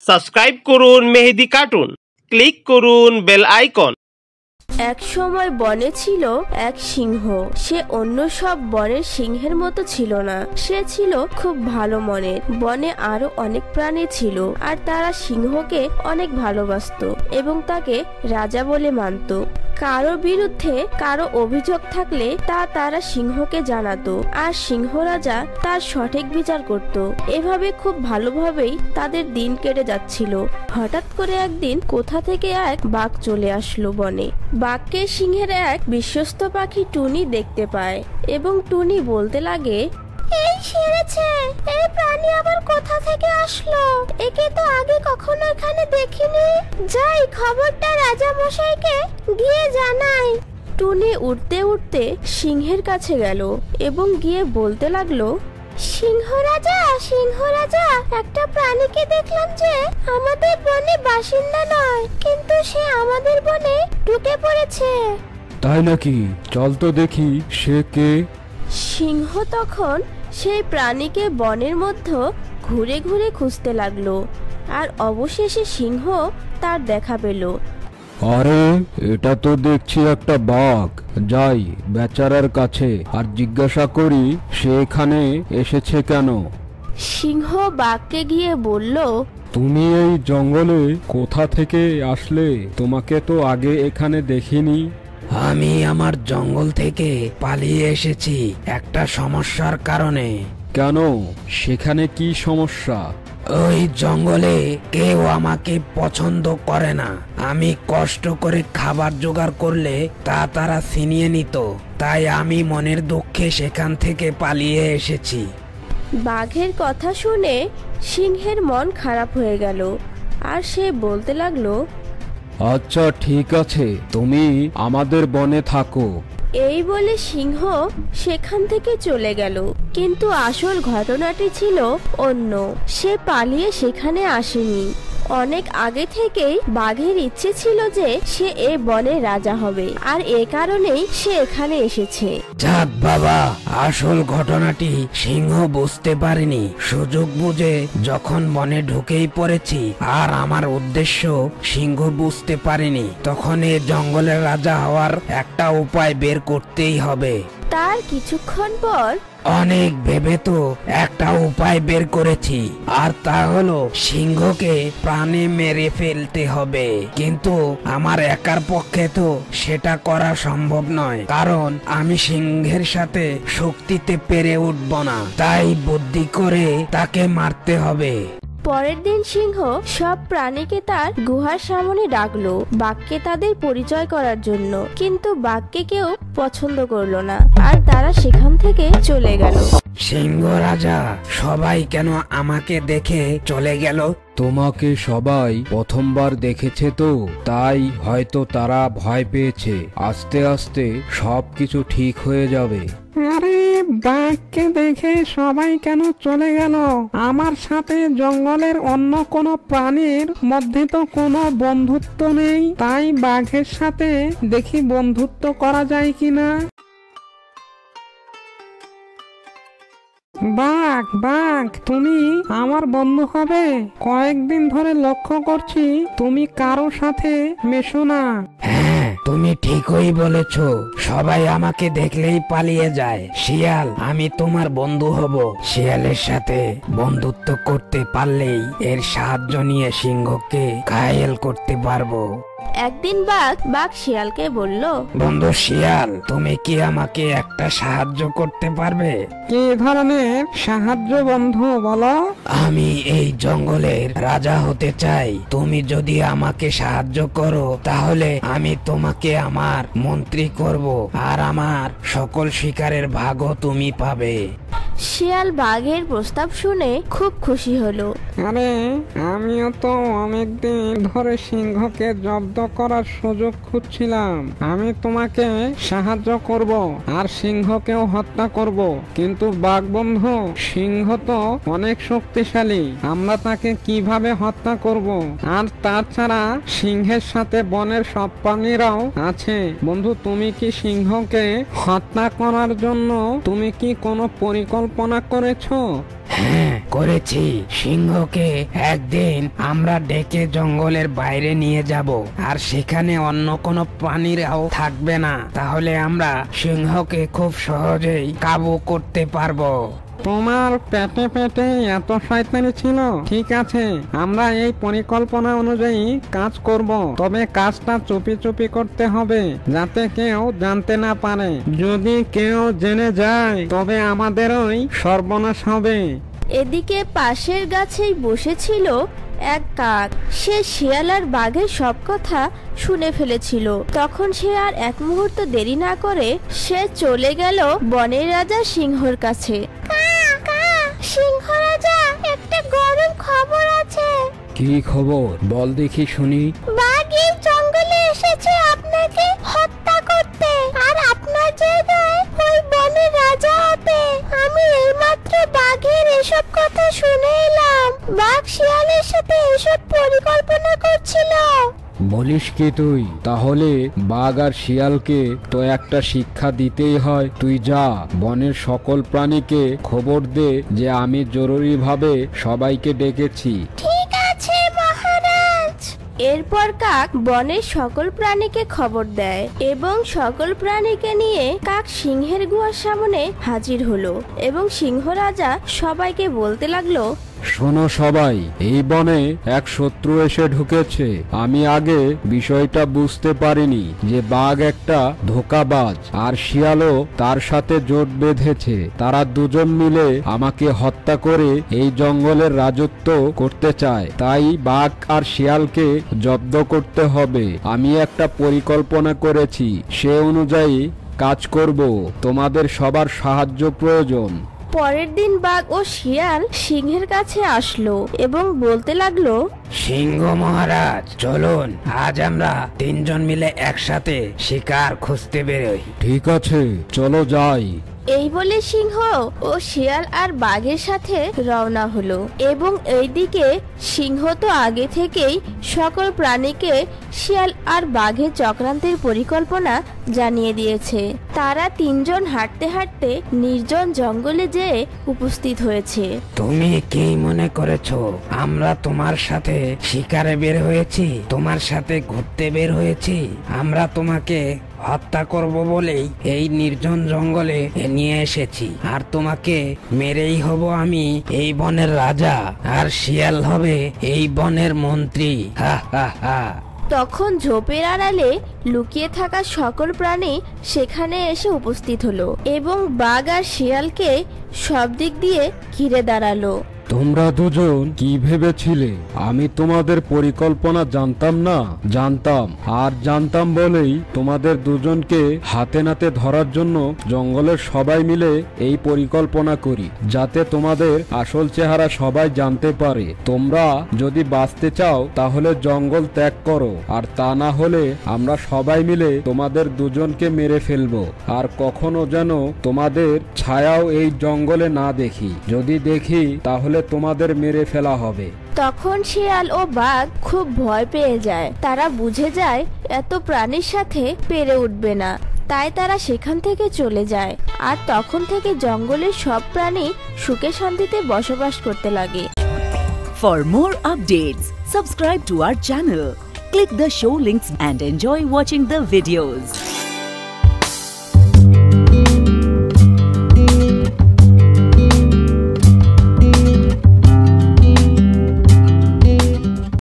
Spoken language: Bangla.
সাবস্ক্রাইব করুন মেহেদি কার্টুন, ক্লিক করুন বেল আইকন। এক সময় বনে ছিল এক সিংহ। সে অন্য সব বনের সিংহের মতো ছিল না। সে ছিল খুব ভালো মনের। বনে আরো অনেক প্রাণী ছিল, আর তারা সিংহকে অনেক ভালোবাসতো এবং তাকে রাজা বলে মানত। কারো বিরুদ্ধে কারো অভিযোগ থাকলে তারা সিংহকে জানাতো, আর সিংহ রাজা তার সঠিক বিচার করত। এভাবে খুব ভালোভাবেই তাদের দিন কেটে যাচ্ছিল। হঠাৎ করে একদিন কোথা থেকে এক বাঘ চলে আসলো বনে। বাঘকে সিংহের এক বিশ্বস্ত পাখি টুনি দেখতে পায় এবং টুনি বলতে লাগে, এই সেরেছে, এই প্রাণী আবার কোথা থেকে আসলো? একে তো আগে কখনো এখানে দেখিনি। যাই, খবরটা রাজা মশাইকে গিয়ে জানাই। টুনি উঠতে উঠতে সিংহের কাছে গেল এবং গিয়ে বলতে লাগলো, সিংহ রাজা, একটা প্রাণীকে দেখলাম যে আমাদের বনে বাসিন্দা নয়, কিন্তু সে আমাদের বনে ঢুকে পড়েছে। তাই নাকি? চল তো দেখি সে কে। সিংহ তখন সেই প্রাণীকে বনের মধ্যে ঘুরে ঘুরে খুঁজতে লাগলো, আর অবশেষে সিংহ তার দেখা পেল। আরে, এটা তো দেখছি একটা বাঘ। যাই বেচারার কাছে আর জিজ্ঞাসা করি সে এখানে এসেছে কেন। সিংহ বাঘকে গিয়ে বলল, তুমি এই জঙ্গলে কোথা থেকে আসলে? তোমাকে তো আগে এখানে দেখিনি। আমি আমার জঙ্গল থেকে পালিয়ে এসেছি একটা সমস্যার কারণে। কেন? সেখানে কি সমস্যা? ওই জঙ্গলে কেউ আমাকে পছন্দ করে না। আমি কষ্ট করে খাবার জোগাড় করলে তারা ছিনিয়ে নিত। তাই আমি মনের দুঃখে সেখান থেকে পালিয়ে এসেছি। বাঘের কথা শুনে সিংহের মন খারাপ হয়ে গেল, আর সে বলতে লাগলো, আচ্ছা ঠিক আছে, তুমি আমাদের বনে থাকো। এই বলে সিংহ সেখান থেকে চলে গেল। কিন্তু আসল ঘটনাটি ছিল অন্য। সে পালিয়ে সেখানে আসেনি। অনেক আগে থেকেই বাঘের ইচ্ছে ছিল যে সে এই বনের রাজা হবে, আর এ কারণেই সে এখানে এসেছে। যাক বাবা, আসল ঘটনাটি সিংহ বুঝতে পারেনি। সুযোগ বুঝে যখন বনে ঢুকেই পড়েছি, আর আমার উদ্দেশ্য সিংহ বুঝতে পারেনি, তখন এ জঙ্গলের রাজা হওয়ার একটা উপায় বের করতেই হবে। তার কিছুক্ষণ পর অনেক ভেবে তো একটা উপায় বের করেছি, আর তা হলো সিংহকে প্রাণে মেরে ফেলতে হবে। কিন্তু আমার একার পক্ষে তো সেটা করা সম্ভব নয়, কারণ আমি সিংহের সাথে শক্তিতে পেরে উঠব না। তাই বুদ্ধি করে তাকে মারতে হবে। পরের দিন সিংহ সব প্রাণীকে তার গুহার সামনে ডাকলো, বাঘকে তাদের পরিচয় করার জন্য। কিন্তু বাঘকে কেউ পছন্দ করলো না, আর তারা সেখান থেকে চলে গেল। সিংহ রাজা, সবাই কেন আমাকে দেখে চলে গেল? তোমাকে সবাই প্রথমবার দেখেছে তো, তাই হয়তো তারা ভয় পেয়েছে। আস্তে আস্তে সবকিছু ঠিক হয়ে যাবে। আরে, বাঘকে দেখে সবাই কেন চলে গেল? আমার সাথে জঙ্গলের অন্য কোনো প্রাণীর মধ্যে তো কোনো বন্ধুত্ব নেই। তাই বাঘের সাথে দেখি বন্ধুত্ব করা যায় কিনা। বাঘ, তুমি আমার বন্ধু হবে? কয়েকদিন ধরে লক্ষ্য করছি তুমি কারো সাথে মেশো না। হ্যাঁ, তুমি ঠিকই বলেছ। সবাই আমাকে দেখলেই পালিয়ে যায়। শিয়াল, আমি তোমার বন্ধু হব। শিয়ালের সাথে বন্ধুত্ব করতে পারলেই এর সাহায্য নিয়ে সিংহকে ঘায়েল করতে পারবো। একদিন বাঘ শিয়ালকে বলল, বন্ধু শিয়াল, তুমি কি আমাকে একটা সাহায্য করতে পারবে? কি ধরনের সাহায্য বন্ধু, বলো? আমি এই জঙ্গলের রাজা হতে চাই। তুমি যদি আমাকে সাহায্য করো, তাহলে আমি তোমাকে আমার মন্ত্রী করব, আর আমার সকল শিকারের ভাগও তুমি পাবে। শিয়াল বাঘের প্রস্তাব শুনে খুব খুশি হলো। আরে, আমিও তো অনেকদিন ধরে সিংহকে জব্দ করার সুযোগ খুঁজছিলাম। আমি তোমাকে সাহায্য করব, আর সিংহকেও হত্যা করব। কিন্তু বাঘ বন্ধু, সিংহ তো অনেক শক্তিশালী। আমরা তাকে কিভাবে হত্যা করব? আর তাছাড়া সিংহের সাথে বনের সব প্রাণীরাও আছে। বন্ধু, তুমি কি সিংহকে হত্যা করার জন্য তুমি কি কোনো পরিকল্পনা পরিকল্পনা করেছো? হ্যাঁ করেছি। সিংহকে একদিন আমরা ডেকে জঙ্গলের বাইরে নিয়ে যাব, আর সেখানে অন্য কোনো প্রাণীরাও থাকবে না। তাহলে আমরা সিংহকে খুব সহজেই কাবু করতে পারবো। তোমার পেটে পেটে এত শয়তানি ছিল? ঠিক আছে, আমরা এই পরিকল্পনা অনুযায়ী কাজ করব। তবে কাজটা চুপি চুপি করতে হবে, যাতে কেউ জানতে না পারে। যদি কেউ জেনে যায় তবে আমাদেরই সর্বনাশ হবে। এদিকে পাশের গাছেই বসেছিল এক কাক। সে শিয়াল আর বাঘের সব কথা শুনে ফেলেছিল। তখন সে আর এক মুহূর্ত দেরি না করে সে চলে গেল বনের রাজা সিংহর কাছে। সিংহ রাজা, একটা গরম খবর আছে। কি খবর বল দেখি শুনি। বাঘ এই জঙ্গলে এসেছে আপনাকে হত্যা করতে, আর আপনার জায়গায় ওই বনের রাজা হবে। আমি এইমাত্র বাঘের এসব কথা শুনে এলাম। বাঘ শিয়ালের সাথে এসব পরিকল্পনা করছিল। বলিস কি তুই? তাহলে বাঘ আর শিয়ালকে তো একটা শিক্ষা দিতেই হয়। তুই যা, বনের সকল প্রাণীকে খবর দে যে আমি জরুরিভাবে সবাইকে ডেকেছি। ঠিক আছে মহারাজ। এরপর কাক বনের সকল প্রাণীকে খবর দেয় এবং সকল প্রাণীকে নিয়ে কাক সিংহের গুহার সামনে হাজির হলো এবং সিংহ রাজা সবাইকে বলতে লাগলো, শোনো সবাই, এই বনে এক শত্রু এসে ঢুকেছে। আমি আগে বিষয়টা বুঝতে পারিনি যে বাঘ একটা ধোঁকাবাজ আর শিয়ালও তার সাথে জোট বেঁধেছে। তারা দুজন মিলে আমাকে হত্যা করে এই জঙ্গলের রাজত্ব করতে চায়। তাই বাঘ আর শিয়ালকে জব্দ করতে হবে। আমি একটা পরিকল্পনা করেছি, সে অনুযায়ী কাজ করব। তোমাদের সবার সাহায্য প্রয়োজন। পরের দিন বাঘ ও শিয়াল সিংহের কাছে আসলো এবং বলতে লাগলো, সিংহ মহারাজ, চলুন আজ আমরা তিনজন মিলে একসাথে শিকার খুঁজতে বেরোই। ঠিক আছে, চলো যাই। এই বলে সিংহ ও শিয়াল আর বাঘের সাথে রওনা হলো এবং এইদিকে সিংহ তো আগে থেকেই সকল প্রাণীকে শিয়াল আর বাঘের চক্রান্তের পরিকল্পনা জানিয়ে দিয়েছে। তারা তিনজন হাঁটতে হাঁটতে নির্জন জঙ্গলে যেয়ে উপস্থিত হয়েছে। তুমি কি মনে করেছো আমরা তোমার সাথে শিকারে বের হয়েছি, তোমার সাথে ঘুরতে বের হয়েছি? আমরা তোমাকে হত্যা করব বলেই এই নির্জন জঙ্গলে নিয়ে এসেছি, আর তোমাকে মেরেই হব আমি এই বনের রাজা, আর শিয়াল হবে এই বনের মন্ত্রী। হা হা হা। তখন ঝোপের আড়ালে লুকিয়ে থাকা সকল প্রাণী সেখানে এসে উপস্থিত হলো এবং বাঘ আর শিয়ালকে সব দিক দিয়ে ঘিরে দাঁড়ালো। তোমরা দুজন কি ভেবেছিলে আমি তোমাদের পরিকল্পনা জানতাম না? জানতাম, আর জানতাম বলেই তোমাদের দুজনকে হাতে নাতে ধরার জন্য জঙ্গলের সবাই মিলে এই পরিকল্পনা করি, যাতে তোমাদের আসল চেহারা সবাই জানতে পারে। তোমরা যদি বাঁচতে চাও তাহলে জঙ্গল ত্যাগ করো, আর তা না হলে আমরা সবাই মিলে তোমাদের দুজনকে মেরে ফেলবো। আর কখনো যেন তোমাদের ছায়াও এই জঙ্গলে না দেখি। যদি দেখি তাহলে তোমাদের মেরে ফেলা হবে। তখন শিয়াল ও বাঘ খুব ভয় পেয়ে যায়। তারা বুঝে যায় এত প্রাণীর সাথে পেরে উঠবে না, তাই তারা সেখান থেকে চলে যায়। আর তখন থেকে জঙ্গলের সব প্রাণী সুখে শান্তিতে বসবাস করতে লাগে। For more updates, subscribe to our channel, click the show links and enjoy watching the videos.